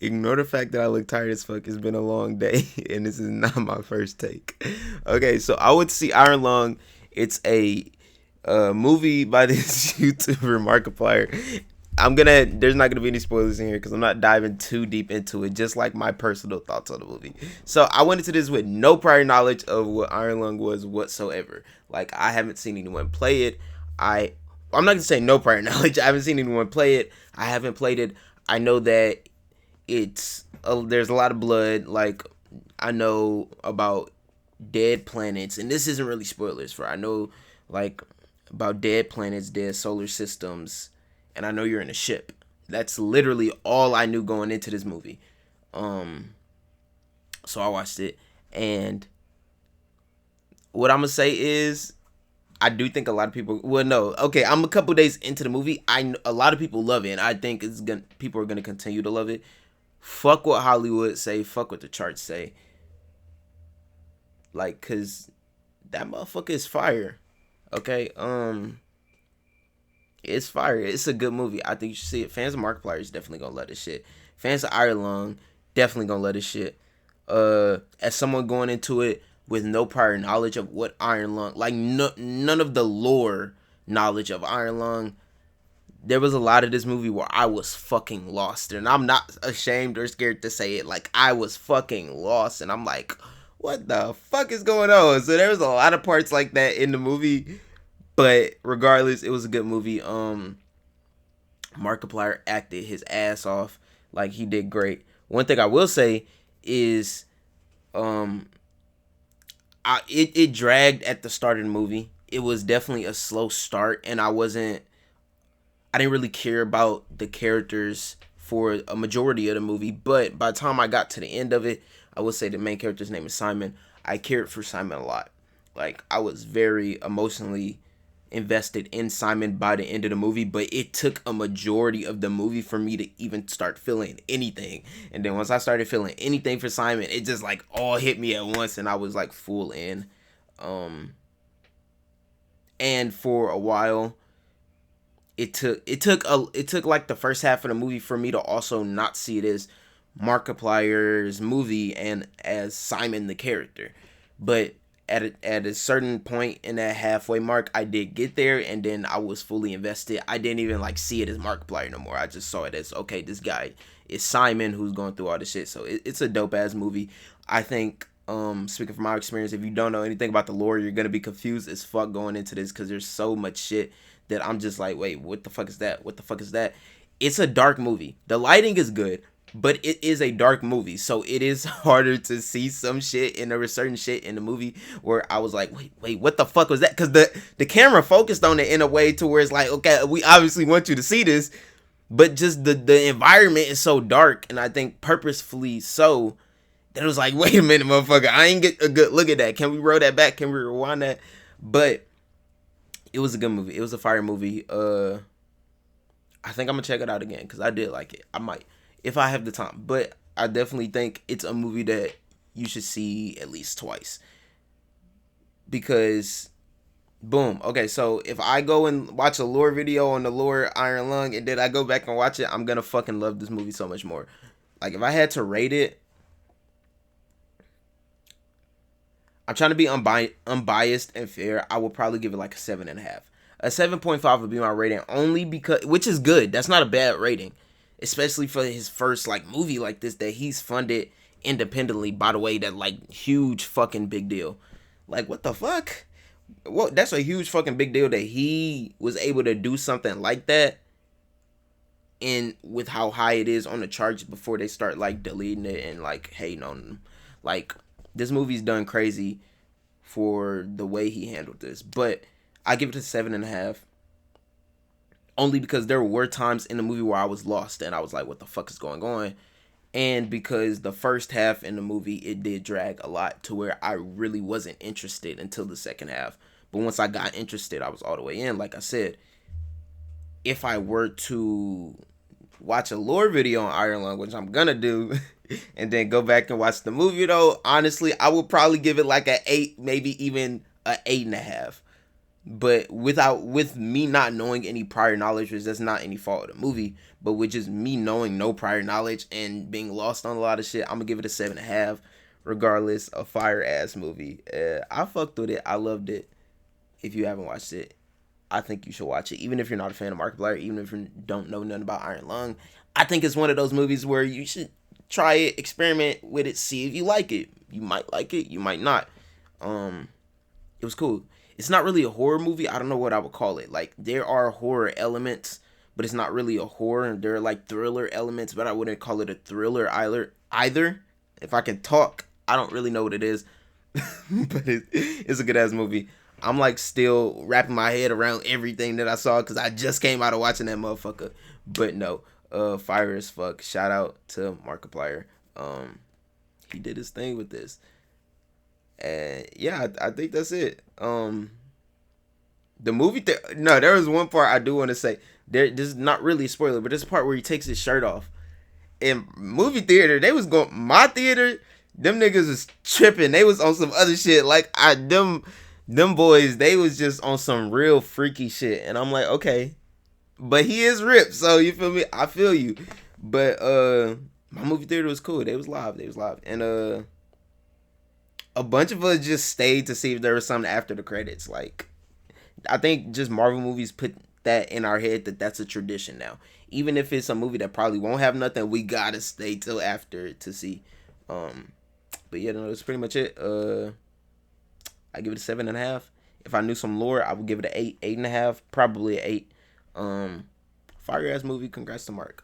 Ignore the fact that I look tired as fuck. It's been a long day, and this is not my first take. Okay, so I would see Iron Lung. It's a movie by this YouTuber Markiplier. There's not gonna be any spoilers in here because I'm not diving too deep into it. Just like my personal thoughts on the movie. So I went into this with no prior knowledge of what Iron Lung was whatsoever. Like I haven't seen anyone play it. I'm not gonna say no prior knowledge. I haven't seen anyone play it. I haven't played it. I know that there's a lot of blood. Like I know about dead planets, and this isn't really spoilers for. I know like about dead planets, dead solar systems, and I know you're in a ship. That's literally all I knew going into this movie. So I watched it, and what I'm gonna say is I do think a lot of people. Well, no, okay. I'm a couple days into the movie. A lot of people love it. And I think people are gonna continue to love it. Fuck what Hollywood say. Fuck what the charts say. Like, cause that motherfucker is fire. Okay, it's fire. It's a good movie. I think you should see it. Fans of Markiplier is definitely gonna love this shit. Fans of Iron Lung definitely gonna love this shit. As someone going into it with no prior knowledge of what Iron Lung, like none of the lore knowledge of Iron Lung, there was a lot of this movie where I was fucking lost, and I'm not ashamed or scared to say it. Like I was fucking lost, and I'm like, what the fuck is going on? So there was a lot of parts like that in the movie, but regardless, it was a good movie. Markiplier acted his ass off, like he did great. One thing I will say is, um, it dragged at the start of the movie. It was definitely a slow start, and I didn't really care about the characters for a majority of the movie. But by the time I got to the end of it, I would say the main character's name is Simon. I cared for Simon a lot. Like I was very emotionally invested in Simon by the end of the movie, but it took a majority of the movie for me to even start feeling anything. And then once I started feeling anything for Simon, it just like all hit me at once, and I was like full in. Um, and for a while, it took like the first half of the movie for me to also not see it as Markiplier's movie and as Simon the character. But at a certain point in that halfway mark, I did get there, and then I was fully invested. I didn't even like see it as Markiplier no more. I just saw it as, okay, this guy is Simon who's going through all this shit. So it's a dope ass movie. I think, speaking from my experience, if you don't know anything about the lore, you're gonna be confused as fuck going into this because there's so much shit that I'm just like, wait, what the fuck is that? What the fuck is that? It's a dark movie. The lighting is good, but it is a dark movie, so it is harder to see some shit in a certain shit in the movie where I was like, wait, what the fuck was that? Because the camera focused on it in a way to where it's like, okay, we obviously want you to see this, but just the environment is so dark, and I think purposefully so, that it was like, wait a minute, motherfucker, I ain't get a good look at that. Can we roll that back? Can we rewind that? But it was a good movie. It was a fire movie. I think I'm gonna check it out again because I did like it. I might, if I have the time, but I definitely think it's a movie that you should see at least twice because, boom. Okay, so if I go and watch a lore video on the lore Iron Lung and then I go back and watch it, I'm gonna fucking love this movie so much more. Like if I had to rate it, I'm trying to be unbiased and fair. I would probably give it like a 7.5. A 7.5 would be my rating, only because, which is good. That's not a bad rating, especially for his first like movie like this that he's funded independently. By the way, that like huge fucking big deal. Like what the fuck? Well, that's a huge fucking big deal that he was able to do something like that, and with how high it is on the charts before they start like deleting it and like hating on him. Like this movie's done crazy for the way he handled this, but I give it a 7.5. Only because there were times in the movie where I was lost and I was like, what the fuck is going on? And because the first half in the movie, it did drag a lot to where I really wasn't interested until the second half. But once I got interested, I was all the way in. Like I said, if I were to watch a lore video on IronLung, which I'm gonna do, and then go back and watch the movie though, honestly, I would probably give it like a 8, maybe even a 8.5. But with me not knowing any prior knowledge, which that's not any fault of the movie, but with just me knowing no prior knowledge and being lost on a lot of shit, I'm gonna give it a 7.5. Regardless, a fire ass movie. I fucked with it. I loved it. If you haven't watched it, I think you should watch it. Even if you're not a fan of Markiplier, even if you don't know nothing about Iron Lung, I think it's one of those movies where you should try it, experiment with it, see if you like it. You might like it, you might not. It was cool. It's not really a horror movie. I don't know what I would call it. Like, there are horror elements, but it's not really a horror. There are like thriller elements, but I wouldn't call it a thriller either. If I can talk, I don't really know what it is. But it's a good ass movie. I'm like still wrapping my head around everything that I saw because I just came out of watching that motherfucker. But no, fire as fuck. Shout out to Markiplier. He did his thing with this. And yeah, I think that's it. The movie no, there was one part I do want to say. This is not really a spoiler, but this part where he takes his shirt off. In movie theater, they was going my theater, them niggas was tripping. They was on some other shit. Like them boys, they was just on some real freaky shit. And I'm like, okay. But he is ripped, so you feel me? I feel you. But my movie theater was cool. They was live. And a bunch of us just stayed to see if there was something after the credits. Like, I think just Marvel movies put that in our head that that's a tradition now. Even if it's a movie that probably won't have nothing, we gotta stay till after to see. But yeah, no, that's pretty much it. I give it a 7.5. If I knew some lore, I would give it an 8, 8.5, probably an 8. Fire ass movie. Congrats to Mark.